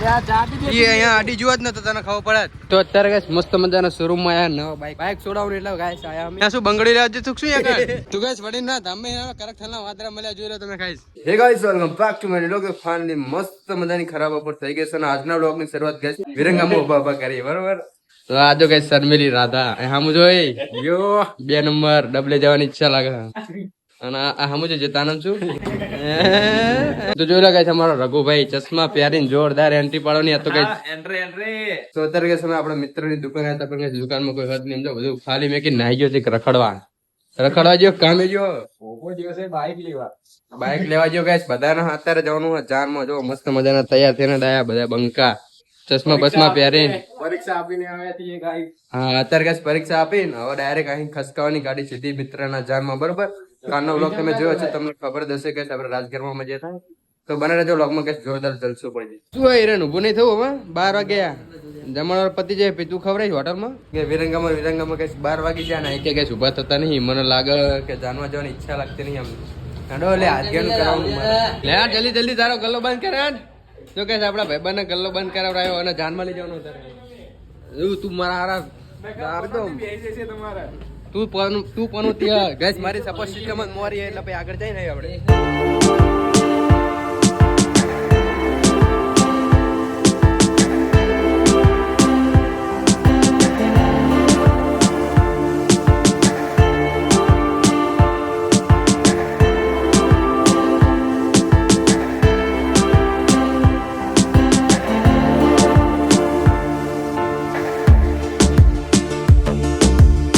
અહીંયા આડી જોવા જ નતો તને ખબર પડે તો અત્યારે ગાઈસ મસ્ત મજાના શોરૂમ માં આયા નવા બાઈક છોડાવું એટલે ગાઈસ આયા અમે શું બંગડી લેવા તું શું યાર તું ગાઈસ વડી ના તમે કરક થના વાદરા મળ્યા જોઈ લો તમે ગાઈસ હે guys welcome back to my vlog finally મસ્ત મજાની ખરાબ ઉપર થઈ ગઈ છે અને આજના વ્લોગ ની શરૂઆત ગાઈસ વિરંગામાં ઉભા કરી બરોબર તો આજો ગાઈસ શર્મિલી રાધા હામુ જોઈ યો 2 નંબર ડબલે જવાની ઈચ્છા લાગે અને આ હામુ જે તાનમ છું તો જોઈ લો ગાઈસ અમારો રઘુભાઈ ચશ્મા પહેરીને જોરદાર એન્ટ્રી પાડવાની હતો ગાઈસ એન્ટ્રી તો અત્યારે ગાઈસ અમે આપણા મિત્રની દુકાન હતા પણ ગાઈસ દુકાનમાં કોઈ હદ નહીં સમજો બધું ખાલી મેકી નાઈ ગયો છે રખડવા જો કામે જો દિવસે બાઈક લેવા જો ગાઈસ બધાને અત્યારે જવાનું જાનમાં જો મસ્ત મજાના તૈયાર થઈને દાયા બધા બંકા ચશ્મા બસમાં પહેરીને પરીક્ષા આપીને આવ્યા છીએ ગાઈસ હા અત્યારે ગાઈસ પરીક્ષા આપીને હવે ડાયરેક્ટ અહીં ખસકાવાની ગાડી સીધી મિત્રના જાનમાં બરોબર કાલનો વ્લોગ તમે જોયો છે તમને ખબર હશે કે આપણે રાજગરમાં મજા થાય તો બને રહેજો વ્લોગમાં કઈ જોરદાર જલસો પડી જાય શું હિરણ ઉભું નહીં થયું હવે 12 વાગ્યા જમણવાર પતિ જાય પછી તું ખવડાવીશ હોટલમાં કે વિરંગામાં કઈ 12 વાગી જાય ને કે કઈ ઉભા થતા નહીં મને લાગે કે જાનવા જવાની ઈચ્છા લાગતી નહીં અમને કાઢો લે આજ્ઞાનું કરાવવાનું લે જલ્દી તારો ગલ્લો બંધ કરે તો કે આપડા ભાઈબંધને ગલ્લો બંધ કરાવડાયો અને જાનમાં લઈ જવાનું એવું તું મારા હારા તું પણ ત્યાં ગેસ મારી સપોર્ટ સિસ્ટમ જ મોરી એટલે પછી આગળ જઈ નહીં આપણે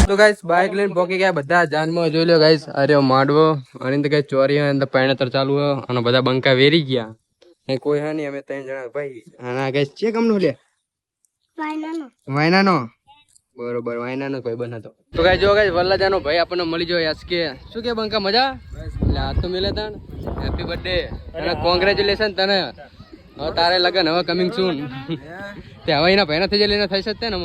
તો ગાઈસ બાઇક લઈને પોકી ગયા બધા જાનમાં જોઈ લો ગાઈસ અરે માંડવો અને તો કઈ ચોરી અંદર પેણતર ચાલુ અને બધા બંકા વેરી ગયા કોઈ હા નહીં અમે 3 જણા ભાઈ અને ગાઈસ છે કમનો લે વાયનાનો બરોબર વાયનાનો ભાઈ બન હતો તો ગાઈસ જો ગાઈસ વલ્લાજાનો ભાઈ આપણને મળી જો એસકે શું કે બંકા મજા એટલે આ તો મિલે તન હેપી બર્થડે અને કોંગ્રેચ્યુલેશન તને હવે તારે લગન હવે કમિંગ સૂન તે હવે એના ભાઈના થઈ જાય લઈને થઈ શકતે ને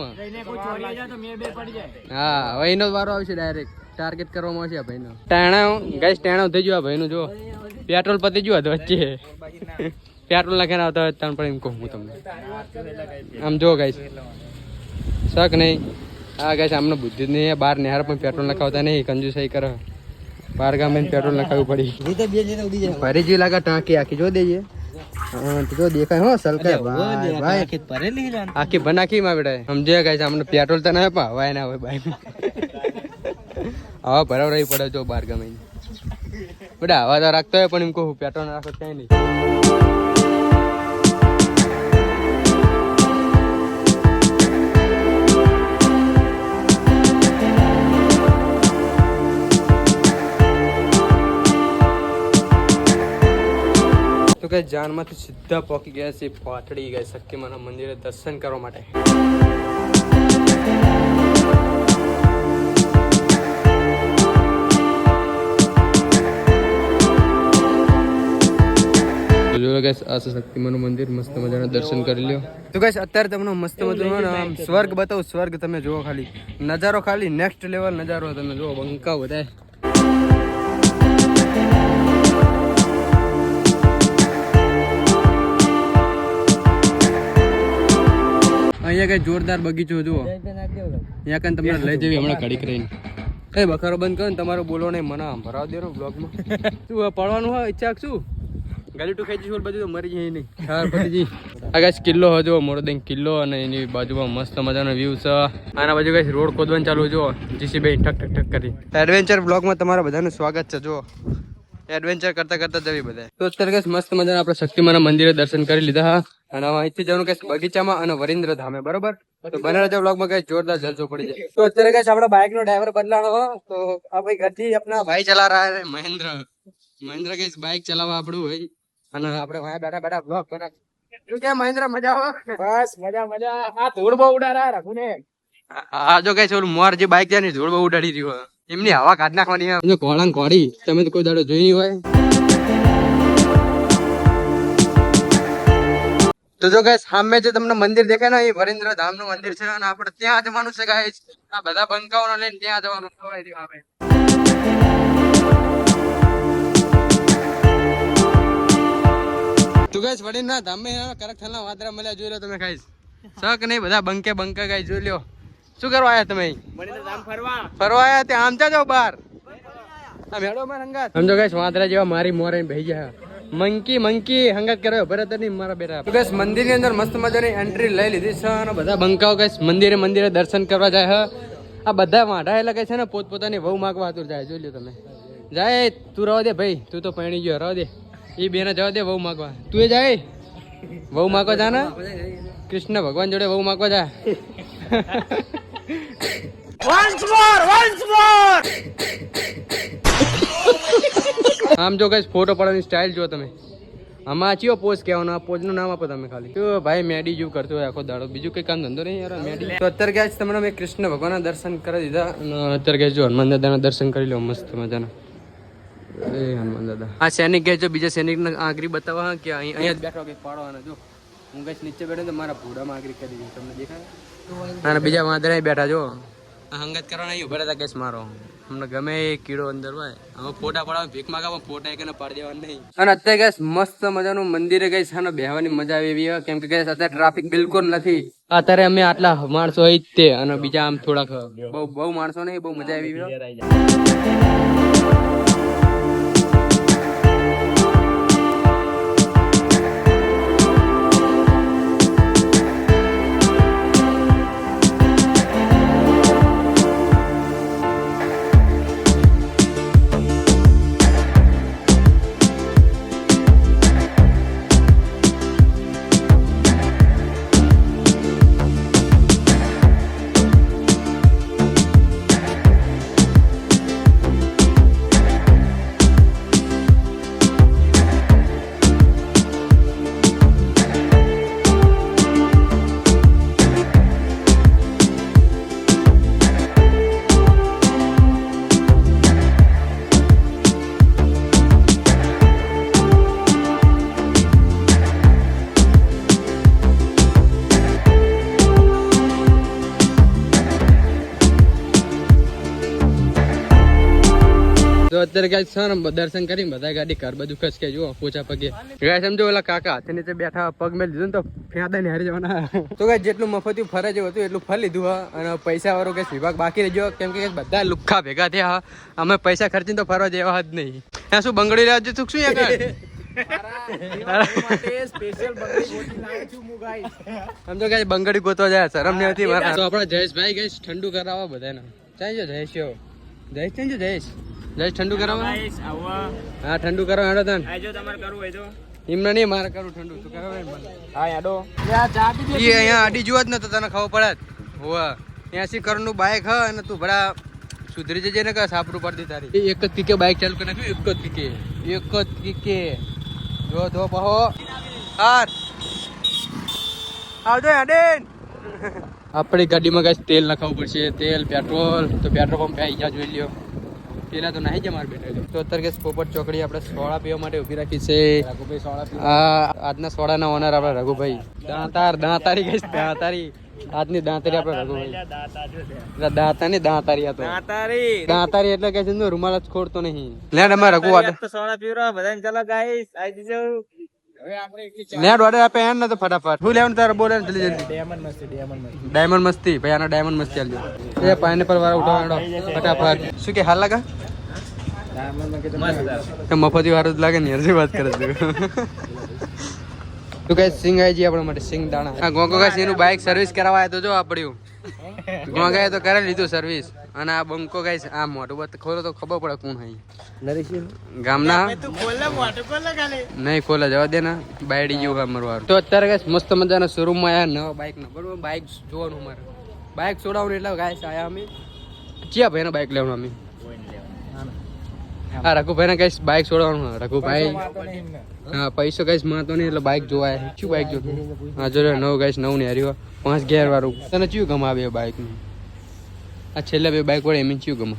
હા હવે એનો વારો આવશે ડાયરેક્ટ ટાર્ગેટ કરવામાં આવશે આ ભાઈનો ટેણા થઈ ગયો આ ભાઈનું જો પેટ્રોલ પતી ગયું હતું વચ્ચે પેટ્રોલ નાખીને આવતા હોય ત્રણ પણ એમ કહું હું તમને આમ જો ગાઈસ શક નહીં હા ગાઈસ આમને બુદ્ધિ જ નહીં બહાર નિહાર પણ પેટ્રોલ નખાવતા નહીં કંજુસાઈ કરે બહાર ગામ પેટ્રોલ નખાવવું પડી ભરી જેવી લાગે ટાંકી આખી જો દેજે જો દેખાય હો સલકાય ભાઈ આખી બનાખી માં બેટા સમજે ગાઈસ અમને પેટ્રોલ તો ના હવાય ના હોય બાઈક હવા ભરાવ રહી પડે જો બાર ગમે બેટા હવા તો રાખતો હોય પણ એમ કહું પેટ્રોલ ના રાખો ક્યાંય નહીં તો કે જાનમાંથી સીધા પહોંચી ગયા છે પાટડી ગઈ શક્તિમાના મંદિરે દર્શન કરવા માટે શક્તિમાનું મંદિર મસ્ત મજાના દર્શન કરી લ્યો તો ગાઈસ અત્યારે તમને મસ્ત મજાનો સ્વર્ગ બતાવું સ્વર્ગ તમે જુઓ ખાલી નજારો ખાલી નેક્સ્ટ લેવલ નજારો તમે જુઓ બંકા બધા અહીંયા કઈ જોરદાર બગીચો જુઓ અહીંયા કઈ તમને લઈ જવી હમણાં ઘડીક રહીને કઈ બખારો બંધ કરો ને તમારો બોલો નહીં મને ભરાવ દેરો બ્લોગમાં શું પડવાનું હોય ઈચ્છા શું ગાડી ખેંચી છોડ બધું તો મરી જાય નહીં હા પતિજી આ ગાઈસ કિલ્લો હજો મોરદેન કિલ્લો અને એની બાજુમાં મસ્ત મજાનો વ્યૂ છે આના બાજુ ગાઈસ રોડ ખોદવાનું ચાલુ જો જીસીબી ઠક ઠક ઠક કરી એડવેન્ચર બ્લોગમાં તમારા બધાનું સ્વાગત છે જો એડવેન્ચર કરતા જવી બધા તો અત્યારે ગાઈસ મસ્ત મજાના આપણે શક્તિમાના મંદિરે દર્શન કરી લીધા અને અહીંથી જવાનું ગાઈસ બગીચામાં અને વરિન્દ્ર ધામે બરોબર તો બને રહેજો બ્લોગમાં ગાઈસ જોરદાર જલસો પડી જાય તો અત્યારે ગાઈસ આપણા બાઇક નો ડ્રાઈવર બદલાનો તો આ ભાઈ ઘરથી આપણા ભાઈ ચલા રહ્યા છે મહેન્દ્ર ગાઈસ બાઇક ચલાવવા આપણું ભાઈ અને આપણે વાયા બેઠા બ્લોગ બના શું કે મહેન્દ્ર મજા આવે બસ મજા આ ધૂળ બહુ ઉડાડા રાખું ને આ જો ગાઈસ ઓલું મોર જે બાઇક છે ને ધૂળ બહુ ઉડાડી રહ્યો એમની હવા કાઢ નાખવાની જો કોળાંગ કોડી તમે તો કોઈ દાડો જોઈ હોય તો જો ગાઈસ સામે જે તમને મંદિર દેખાય ને એ વરિન્દ્ર ધામ નું મંદિર છે અને આપણે ત્યાં જવાનું છે ગાઈસ આ બધા બંકાઓને લઈને ત્યાં જવાનું છે તું ગાઈસ વડી ના ધામે કરકથલના વાદરા મળ્યા જોઈ લો તમે ગાઈસ શક નહીં બધા બંકે ગાઈસ જોઈ લ્યો શું કરવા આયા તમે ફરવા આયા તે આમ જાજો બહાર આ મેડો માં હંગાત સમજો ગાઈસ વાદરા જેવા મારી મોરે ભઈ ગયા મંકી હંગાત કર્યો ભરત નહીં મારા બેટા તો ગાઈસ મંદિરની અંદર મસ્ત મજાની એન્ટ્રી લઈ લીધી છે અને બધા બંકાઓ ગાઈસ મંદિરે દર્શન કરવા જાય હ આ બધા વાઢાયેલા કે છે ને પોતપોતાની વહુ માગવા આતુર જાય જોઈ લ્યો તમે જાય તું રવા દે ભાઈ તું તો પરણી ગયો રવા દે એ બેને જવા દે વહુ માગવા તું એ જાય વહુ માગવા જા ને કૃષ્ણ ભગવાન જોડે વહુ માગવા જા આમ જો ગાઈસ ફોટો પાડવાની સ્ટાઇલ જો તમે આમાં ચિયો પોઝ કહેવાનો આ પોઝ નું નામ આપો તમે ખાલી તો ભાઈ મેડી જેવું કરતો હોય આખો દાડો બીજું કઈ કામ ધંધો નહીં યાર મેડી તો અત્યારે ગાઈસ તમને મેં કૃષ્ણ ભગવાનના દર્શન કરી દીધા અને અત્યારે ગાઈસ જો હનુમાન દાદાના દર્શન કરી લો મસ્ત મજાના એ હનુમાન દાદા આ સૈનિક ગાઈસ જો બીજા સૈનિકને આંગળી બતાવવા કે અહીંયા જ બેઠો કે પાડવાના જો હું ગાઈસ નીચે બેઠો તો મારા ભૂડામાં આંગળી કરી દીધી તમને દેખાય અને બીજા વાંદરા બેઠા જો હંગત કરવાના અહીં ઉભા હતા ગેસ મારો અમને ગમે એ કીડો અંદર હોય હવે ફોટા પડાવવા ભીખ માંગવા ફોટા એક પાડી દેવા નહીં અને અત્યારે ગેસ મસ્ત મજાનું મંદિરે ગઈ છે બેહવાની મજા આવી એવી કેમ કે ગેસ અત્યારે ટ્રાફિક બિલકુલ નથી અત્યારે અમે આટલા માણસો હોય જ તે અને બીજા આમ થોડાક બહુ માણસો નહીં બહુ મજા આવી તો અત્યારે ગાઈસ છે ને દર્શન કરીને બધા ગાડી ઘર બધું ખસકે જો પોચા પગે ગાઈસ સમજો ઓલા કાકા હાથે નીચે બેઠા પગ મેલ દીધું ને તો ફેંદા ને હારી જવાના તો ગાઈસ જેટલું મફતિયું ફરે જેવું હતું એટલું ફરી લીધું હા અને પૈસા વાળો ગાઈસ વિભાગ બાકી રહી ગયો કેમ કે બધા લુખ્ખા ભેગા થયા અમે પૈસા ખર્ચીને તો ફરવા જેવા જ નહીં ત્યાં શું બંગડી લેવા જતું શું યાર સમજો ગાઈસ બંગડી ગોતવા જાય શરમ નહીં હતી મારા તો આપણા જયેશભાઈ ગાઈસ ઠંડુ કરાવવા બધાને ચાલજો જયેશ જયેશ ઠંડુ કરાવવા હા ઠંડુ કરાવ હેડો તન આજો તમારે કરવું હોય તો એમને નહીં મારે કરું ઠંડુ તું કરાવે હા હેડો અહીંયા આડી જોવા જ નતો તને ખબર પડે હોવા 80 કરોડનું બાઇક હ અને તું ભડા સુધરી જજે ને કે સાપરું પડતી તારી એક જ પીકે બાઇક ચાલુ કરી નાખ્યું એક જ પીકે જો ધો બહો હાર આવજો હેડેન આપણી ગાડીમાં ગાઈસ તેલ નાખવું પડશે તેલ પેટ્રોલ તો પેટ્રોલ પંપ આવી ગયા જોઈ લ્યો પેલા તો નાહી જ માર બેઠો તો અત્યારે કે પોપટ ચોકડી આપણે સોડા પીવા માટે ઉભી રાખી છે રઘુભાઈ સોડા આજના સોડાના ઓનર આપણે રઘુભાઈ દાંતારી ગઈ દાંતારી આજની દાંતારી આપણે રઘુભાઈ દાંતારી હતો દાંતારી એટલે કે છે રૂમાલ જ ખોડતો નહીં લે અમે રઘુ સોડા પીવરા બધાને ચલો ગાઈસ આવી જજો નેટ ઓર્ડર આપે એન ને તો ફટાફટ હું લેવાનું તારે બોલે જલ્દી ડાયમંડ મસ્તી ભાઈ આનો ડાયમંડ મસ્તી આલજો એ પાઇનેપલ વાળા ઉઠાવવાનો ફટાફટ શું કે હાલ લાગા મફતી વાળું જ લાગે ને હજી વાત કરે છે તું કઈ સિંગ આવી જઈએ આપણા માટે સિંગ દાણા હા ગોગો ગાઈસ એનું બાઇક સર્વિસ કરાવવા આવ્યો તો જો આપડ્યું ગોગાએ તો કરી લીધું સર્વિસ અને આ બંકો ગાઈસ આ મોટું બત ખોલો તો ખબર પડે કોણ હઈ ગામના નહીં ખોલે જવા દે ને બાયડી જેવું કામ મારવાનું તો અત્યારે ગાઈસ મસ્ત મજાના શોરૂમ માં આયા નવા બાઇક ના બરોબર બાઇક જોવાનું મારે બાઇક છોડાવવાનું એટલે ગાઈસ આયા અમે ચિયા ભાઈ બાઇક લેવાનું અમે હા રઘુભાઈ ને ગાઈસ બાઇક છોડાવવાનું રઘુભાઈ હા પૈસો ગાઈસ માતો નહીં એટલે બાઇક જોવાય શું બાઇક જોતું હા જો નવ ગાઈસ નવ ને હાર્યો 5 ગેર વાળું તને ચિયું ગમાવે બાઇક નું આ છેલ્લા બે બાઇક વડે એમ ચિયું ગમા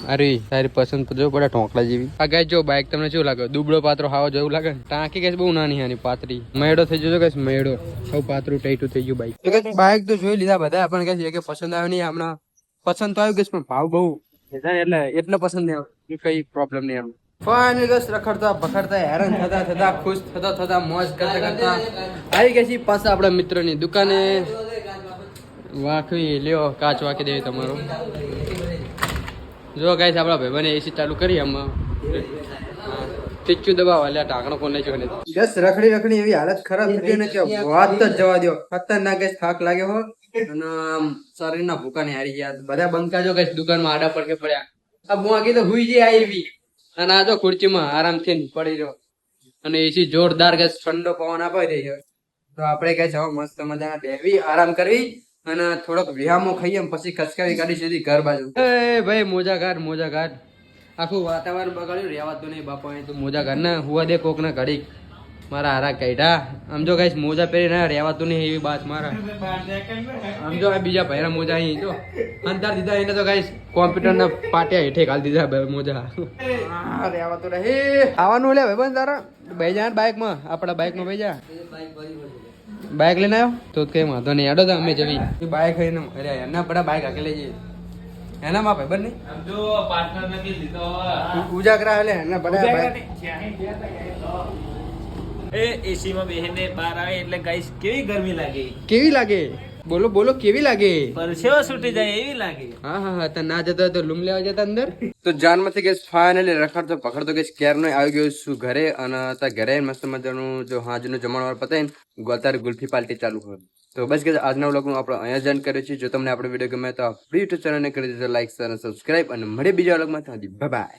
અરે તારી પસંદ જો પડે ઢોકળા જેવી આ ગાઈસ જો બાઇક તમને શું લાગે દુબળો પાત્રો હાવો જેવું લાગે ને ટાંકી ગાઈસ બહુ નાની નાની પાતળી મેડો થઈ જજો ગાઈસ મેડો સૌ પાતળું ટાઈટું થઈ ગયું બાઇક બાઇક તો જોઈ લીધા બધા પણ ગાઈસ કે પસંદ આવ્યો નહીં હમણાં પસંદ તો આવ્યું ગાઈસ પણ ભાવ બહુ એટલે પસંદ નહીં આવ્યો કઈ પ્રોબ્લેમ નહીં એમ ફાઇનલી ગસ રખડતા ભખડતા હેરાન થતા થતા ખુશ થતા થતા મોજ કરતા કરતા આવી ગયા છીએ પાછા આપણા મિત્રની દુકાને. વાંખવી લ્યો, કાચ વાંકી દેવી તમારો. જો ગાઈસ આપણા ભાઈબંધે એસી ચાલુ કરી આમાં ટીચું દબાવવા લે ઢાંકણો કોને જો ને બસ રખડી રખડી એવી હાલત ખરાબ થઈ ગઈ ને કે વાત જ જવા દો. ખતરનાક ગેસ થાક લાગ્યો હો અને આમ શરીરના ભૂકા ને હારી ગયા. બધા બંકા જો ગેસ દુકાનમાં આડા પડકે પડ્યા. આ બુઆકી તો હુઈ જઈ આવી અને આ જો ખુરચીમાં આરામથી પડી રહ્યો અને એસી જોરદાર ગેસ ઠંડો પવન અપાઈ રહ્યો. તો આપણે કઈ જાવ મસ્ત મજાના બેહવી આરામ કરવી અને થોડોક વિહામો ખાઈએ પછી ખસકાવી કાઢી સીધી ઘર બાજુ. એ ભાઈ મોજા ઘાટ આખું વાતાવરણ બગાડ્યું રહેવાતું નહીં બાપા. અહીં તો મોજા ઘાટ ને હુવા દે કોક ના ઘડી મારા હારા કાઢ્યા. આમ જો ગાઈસ મોજા પહેરી ના રહેવાતું નહીં એવી વાત મારા. આમ જો આ બીજા ભાઈના મોજા અહીં જો અંતર દીધા એને તો ગાઈસ કોમ્પ્યુટર ના પાટિયા હેઠે ઘાલ દીધા મોજા. રહેવાતું નહીં આવવાનું લે ભાઈ બંધ તારા બે જા બાઇક માં આપડા બાઇક માં બે જા. બાઇક લઈને આવ્યો તો કઈ વાંધો નહીં આડો તો અમે જવી બાઇક લઈને અરે એના બડા બાઇક હાકે લઈ જઈએ એના માં ભાઈ બંધ નહીં જો પાર્ટનર નથી લીધો ઉજાગરા એટલે એના બડા બાઇક એ એસી માં બેહીને બહાર આવે એટલે ગાઈસ કેવી લાગે બોલો બોલો કેવી લાગે પરસેવો છૂટી જાય એવી લાગે. હા તો ના જતો તો લૂમ લેવા જતા અંદર તો જાનમાંથી ગેસ ફાઇનલી રખડતો પકડતો ગેસ ક્યારનો આવી ગયો છું ઘરે અને ઘરે મસ્ત મજાનું જો હાજનું જમણવાર પતાવીને અત્યારે ગુલ્ફી પાર્ટી ચાલુ હોય. તો બસ કે આજના વ્લોગનું આપણે અહીંયા જોઈન કરીએ છીએ. જો તમને આપણો વિડીયો ગમે તો આપણી યુટ્યુબ ચેનલને કરી દેજો લાઈક શેર અને સબસ્ક્રાઇબ અને મળીએ બીજા વ્લોગમાં. Bye bye.